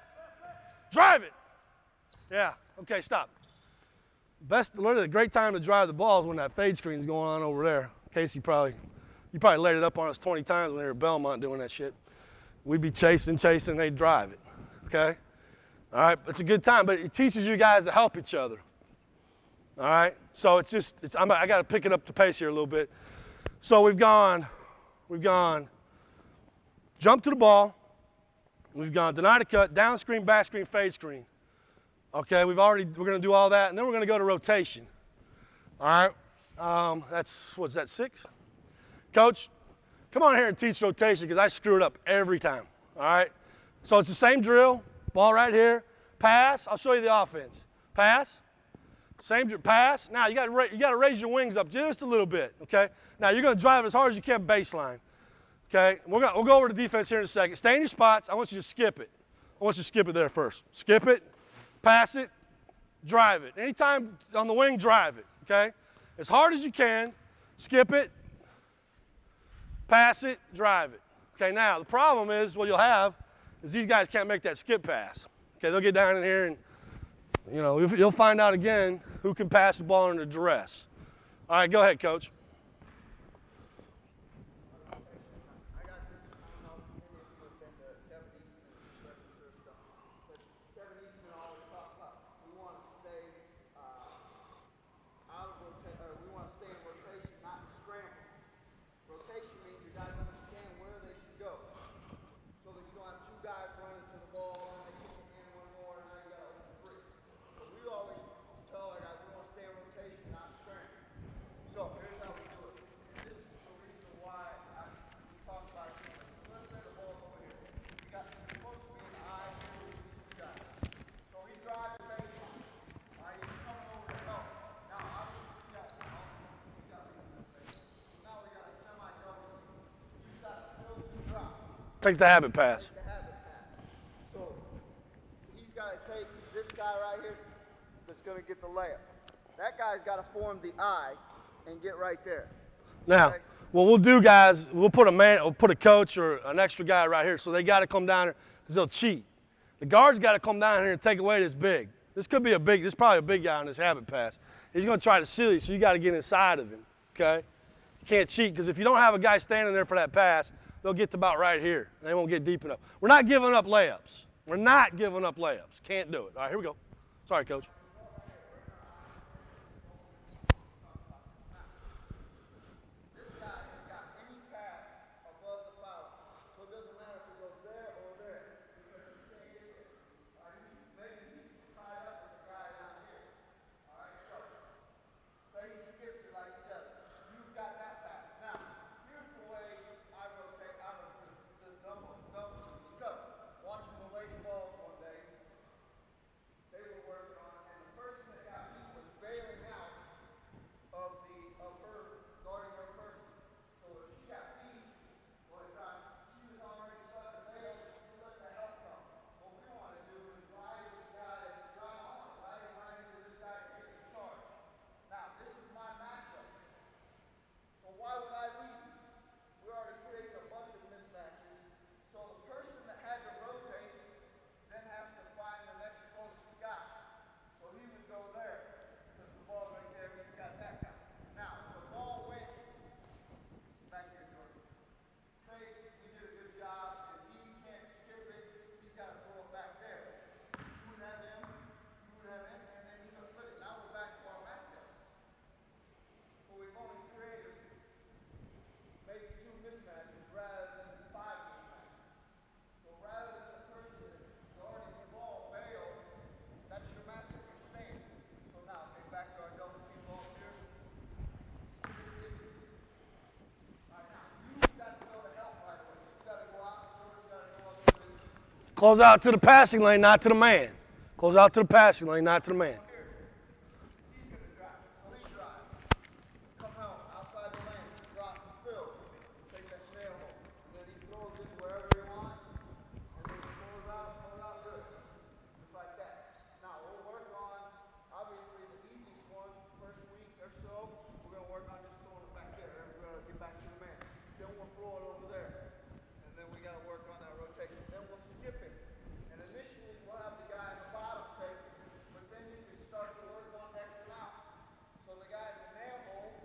Drive it. Yeah, okay, stop. Literally the great time to drive the ball is when that fade screen's going on over there. Casey you probably laid it up on us 20 times when they were at Belmont doing that shit. We'd be chasing, they'd drive it, okay? All right, it's a good time, but it teaches you guys to help each other. All right, so I got to pick it up the pace here a little bit. So we've gone jump to the ball. We've gone deny the cut, down screen, back screen, fade screen. Okay, we're going to do all that, and then we're going to go to rotation. All right, what's that, 6? Coach, come on here and teach rotation because I screw it up every time. All right, so it's the same drill. Ball right here. Pass. I'll show you the offense. Pass. Same pass. Now you got to raise your wings up just a little bit. Okay. Now you're going to drive as hard as you can baseline. Okay. We'll go over to defense here in a second. Stay in your spots. I want you to skip it. I want you to skip it there first. Skip it. Pass it. Drive it. Anytime on the wing, drive it. Okay. As hard as you can. Skip it. Pass it. Drive it. Okay. Now the problem is what you'll have is these guys can't make that skip pass. Okay, they'll get down in here and You know, you'll find out again who can pass the ball under duress. All right, go ahead, Coach. I got this. I don't know if any of you have been to Kevin Eastman's record stuff, but Kevin Eastman always talks about we want to stay out of rotation, or we want to stay in rotation, not in scramble. Rotation means your guys understand where they should go, so that you don't have two guys running to the ball and they kick it in one more, and now you got to open three. So we always tell our guys we want to stay in rotation, not in scramble. So here's how we do it. And this is the reason why we talk about it. Let's say the ball's over here. We got supposed to be in the eye here with these two guys. So he drives the baseline. All right, he's coming over to help. Now obviously we got leads in space. So now we got a semi-double. You've got to build the drop. Take the habit pass. Take the habit pass. So he's got to take this guy right here that's going to get the layup. That guy's got to form the eye and get right there. Now, Okay? what we'll do, guys, we'll put a coach or an extra guy right here, so they got to come down here because they'll cheat. The guard's got to come down here and take away this big. This could be this is probably a big guy on this habit pass. He's going to try to seal you, so you got to get inside of him. Okay? You can't cheat because if you don't have a guy standing there for that pass, they'll get to about right here. They won't get deep enough. We're not giving up layups. We're not giving up layups. Can't do it. All right, here we go. Sorry, Coach. This guy has got any pass above the foul. So it doesn't matter if it goes there or there. Because you can't get it. All right, maybe he's tied up with the guy down here. All right, so say he skips it like he does. You've got that pass. Now, here's the way I rotate out of the double because watching the Lady Balls one day, they were working on, and the person that got beat was bailing out of her guarding her person. So if she got beat, one time, she was already starting to bail, she let the help come. What we want to do is ride this guy, drive on, ride into this guy here in charge. Now, this is my matchup. So why would I leave? We already created a bunch of mismatches. So the person that had to rotate then has to find the next closest guy. So he would go there because the ball's right there. He's got that guy. Now, if the ball went back here, Jordan. Say we did a good job and he can't skip it. He's got to throw it back there. You would have him, and then he's going to flip it. Now we're back to our matchup. So we've only created maybe 2 mismatches rather than 5 mismatches. So rather than the person that's guarding the ball bail, that's your matchup. You're staying. So now, okay, back to our double team ball here. All right, now you've got to go to help right away. You've got to go out and you've got to go up to the Close out to the passing lane, not to the man. Close out to the passing lane, not to the man. He's going to drive. So he drives. Come help outside the lane. Drop and fill. Take that nail hole. And then he throws it wherever he wants. And then he pulls out good. Just like that. Now we'll work on, obviously, the easiest one, first week or so, we're going to work on just throwing it back there. We're going to get back to the man. Then we'll throw it over there. And then we got to work on that rotation. Then we'll skip it. And initially we'll have the guy in the bottom take it. But then you can start to work on X and out. So the guy in the nail hole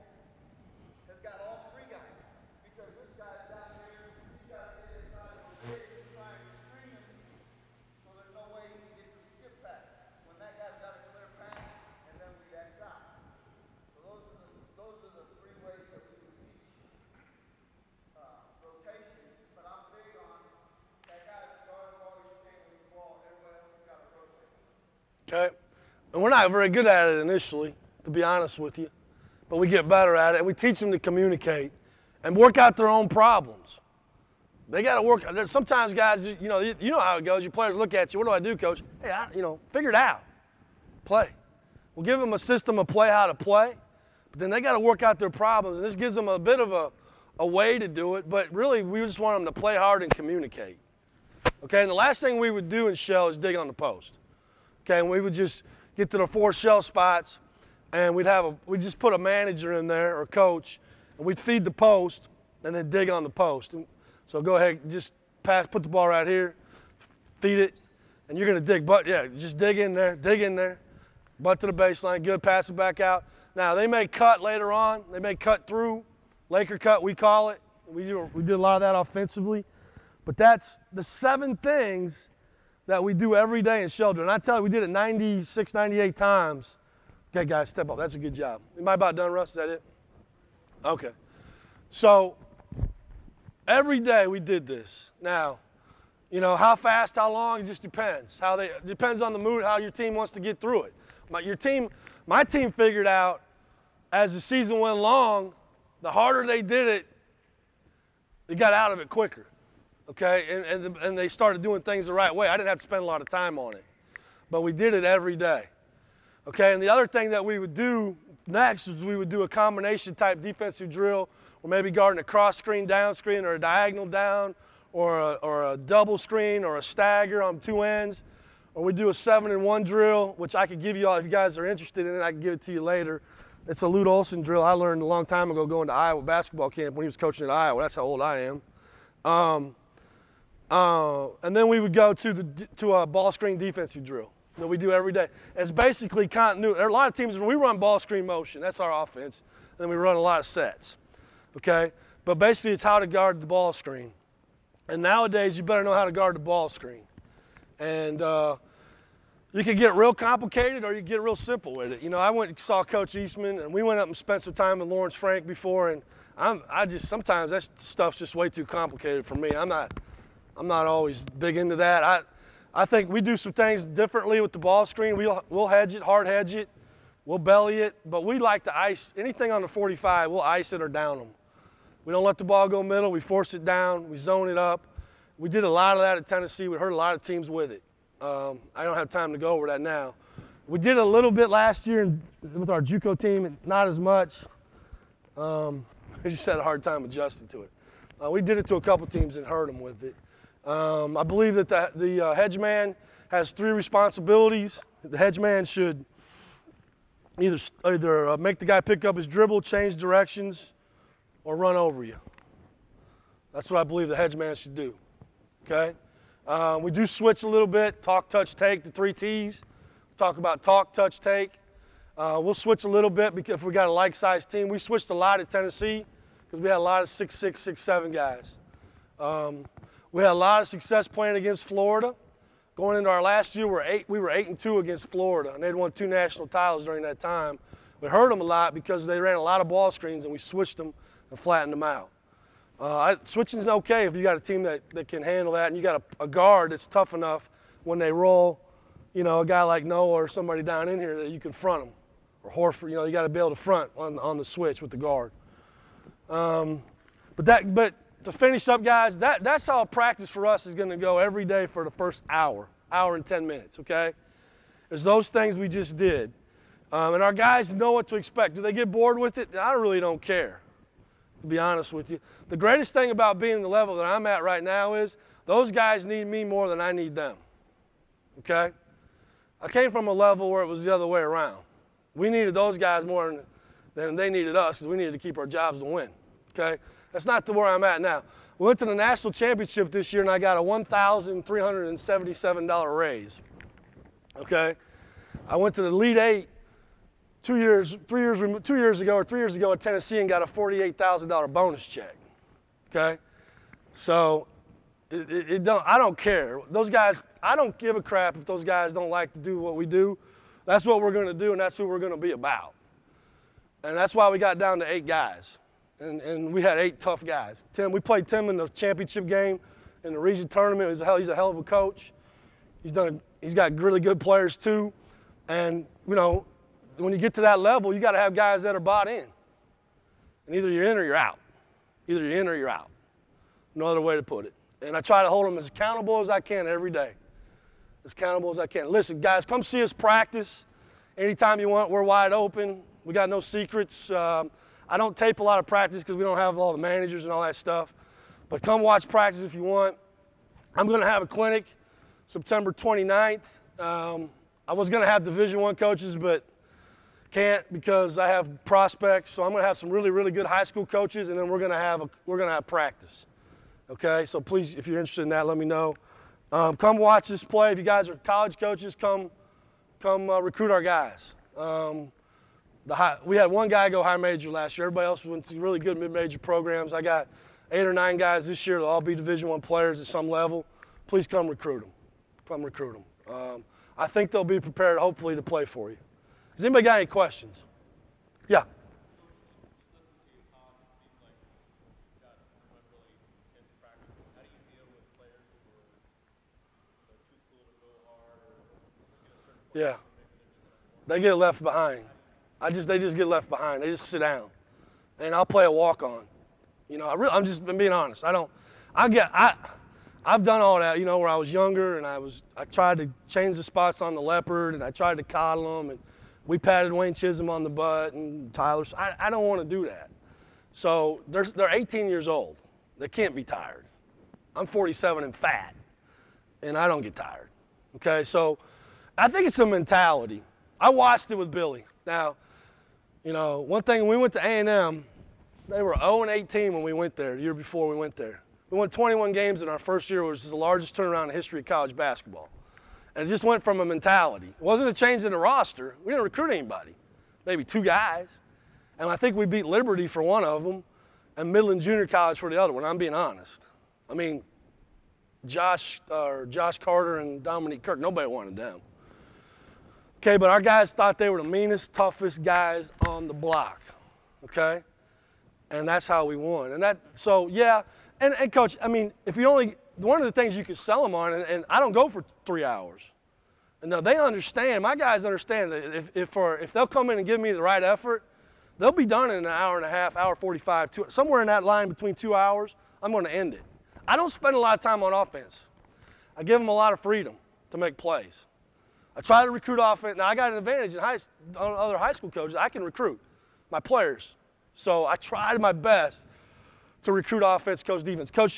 has got all 3 guys. Because this guy's down here, he's got to get inside of the big, trying to screen him. So there's no way he can get to the skip pass. When that guy's got a clear pass, and then we X out. So those are the 3 ways that we can teach rotation. But I'm big on that guy that's guarding the ball, he's staying with the ball, everybody else has got to rotate. Okay? And we're not very good at it initially, to be honest with you. But we get better at it, and we teach them to communicate and work out their own problems. They got to work. Sometimes, guys, you know how it goes. Your players look at you. What do I do, coach? Hey, figure it out. Play. We'll give them a system of play, how to play. But then they got to work out their problems, and this gives them a bit of a way to do it. But really, we just want them to play hard and communicate. Okay, and the last thing we would do in shell is dig on the post. Okay, and we would just get to the 4 shell spots, and we'd just put a manager in there or coach, and we'd feed the post and then dig on the post. So go ahead, just put the ball right here, feed it, and you're going to dig. But yeah, just dig in there, butt to the baseline, good, pass it back out. Now, they may cut later on. They may cut through, Laker cut, we call it. We did a lot of that offensively. But that's the 7 things that we do every day in shoulder. And I tell you, we did it 96, 98 times. Okay, guys, step up. That's a good job. Am I about done, Russ? Is that it? Okay. So every day we did this. Now, you know, how fast, how long, it just depends. It depends on the mood, how your team wants to get through it. My team figured out as the season went along, the harder they did it, they got out of it quicker. Okay, and they started doing things the right way. I didn't have to spend a lot of time on it, but we did it every day. Okay, and the other thing that we would do next was we would do a combination type defensive drill, or maybe guarding a cross screen, down screen, or a diagonal down, or a double screen, or a stagger on 2 ends, or we do a 7-and-1 drill, which I could give you all if you guys are interested in it. I can give it to you later. It's a Lute Olson drill I learned a long time ago going to Iowa basketball camp when he was coaching at Iowa. That's how old I am. And then we would go to a ball screen defensive drill that we do every day. It's basically continuity. There are a lot of teams where we run ball screen motion. That's our offense. And then we run a lot of sets. Okay? But basically it's how to guard the ball screen. And nowadays you better know how to guard the ball screen. And you can get real complicated or you get real simple with it. You know, I went and saw Coach Eastman, and we went up and spent some time with Lawrence Frank before, and sometimes that stuff's just way too complicated for me. I'm not always big into that. I think we do some things differently with the ball screen. We'll hedge it, hard hedge it, we'll belly it, but we like to ice anything on the 45. We'll ice it or down them. We don't let the ball go middle. We force it down. We zone it up. We did a lot of that at Tennessee. We hurt a lot of teams with it. I don't have time to go over that now. We did a little bit last year with our JUCO team, not as much. I just had a hard time adjusting to it. We did it to a couple teams and hurt them with it. I believe that the hedge man has 3 responsibilities. The hedge man should either make the guy pick up his dribble, change directions, or run over you. That's what I believe the hedge man should do. Okay? We do switch a little bit, talk, touch, take, the 3 T's. Talk about talk, touch, take. We'll switch a little bit because if we got a like-sized team. We switched a lot at Tennessee because we had a lot of 6'6", 6'7" guys. We had a lot of success playing against Florida. Going into our last year, we were 8-2 against Florida, and they'd won 2 national titles during that time. We hurt them a lot because they ran a lot of ball screens, and we switched them and flattened them out. Switching is okay if you got a team that can handle that, and you got a guard that's tough enough when they roll, you know, a guy like Noah or somebody down in here that you can front them, or Horford. You know, you got to be able to front on the switch with the guard. But to finish up, guys, that's how practice for us is going to go every day for the first hour and 10 minutes. Okay, there's those things we just did, and our guys know what to expect. Do they get bored with it? I really don't care, to be honest with you. The greatest thing about being in the level that I'm at right now is those guys need me more than I need them. Okay? I came from a level where it was the other way around. We needed those guys more than they needed us because we needed to keep our jobs to win. Okay? That's not to where I'm at now. We went to the national championship this year and I got a $1,377 raise. Okay? I went to the Elite 8 2 years ago at Tennessee and got a $48,000 bonus check. Okay, so I don't care. Those guys, I don't give a crap if those guys don't like to do what we do. That's what we're going to do, and that's who we're going to be about. And that's why we got down to 8 guys, and we had 8 tough guys. We played Tim in the championship game in the region tournament. He's a hell of a coach. He's got really good players too, and you know, when you get to that level, you got to have guys that are bought in. And either you're in or you're out. Either you're in or you're out. No other way to put it. And I try to hold them as accountable as I can every day. As accountable as I can. Listen, guys, come see us practice. Anytime you want, we're wide open. We got no secrets. I don't tape a lot of practice because we don't have all the managers and all that stuff. But come watch practice if you want. I'm going to have a clinic September 29th. I was going to have Division I coaches, but can't because I have prospects. So I'm going to have some really, really good high school coaches, and then we're going to have practice. Okay, so please, if you're interested in that, let me know. Come watch us play. If you guys are college coaches, come come recruit our guys. We had one guy go high major last year. Everybody else went to really good mid-major programs. I got 8 or 9 guys this year. They'll all be Division I players at some level. Please come recruit them. Come recruit them. I think they'll be prepared, hopefully, to play for you. Has anybody got any questions? Yeah. Yeah. They get left behind. They just get left behind. They just sit down. And I'll play a walk-on. You know, I'm just being honest. I've done all that, you know, where I was younger and I tried to change the spots on the leopard and I tried to coddle them and we patted Wayne Chisholm on the butt and Tyler. I don't want to do that. So they're 18 years old. They can't be tired. I'm 47 and fat and I don't get tired. Okay, so I think it's a mentality. I watched it with Billy. Now, you know, one thing, when we went to A&M, they were 0-18 when we went there, the year before we went there. We won 21 games in our first year, which is the largest turnaround in the history of college basketball. And it just went from a mentality. It wasn't a change in the roster. We didn't recruit anybody, maybe 2 guys. And I think we beat Liberty for one of them and Midland Junior College for the other one, I'm being honest. I mean, Josh Carter and Dominique Kirk, nobody wanted them. Okay, but our guys thought they were the meanest, toughest guys on the block, okay? And that's how we won. And so yeah, and Coach, I mean, one of the things you can sell them on, and I don't go for 3 hours. And now they understand, my guys understand that if they'll come in and give me the right effort, they'll be done in an hour and a half, hour 45, somewhere in that line between 2 hours, I'm going to end it. I don't spend a lot of time on offense. I give them a lot of freedom to make plays. I try to recruit offense. Now, I got an advantage in other high school coaches. I can recruit my players. So I tried my best to recruit offense, coach defense. Coach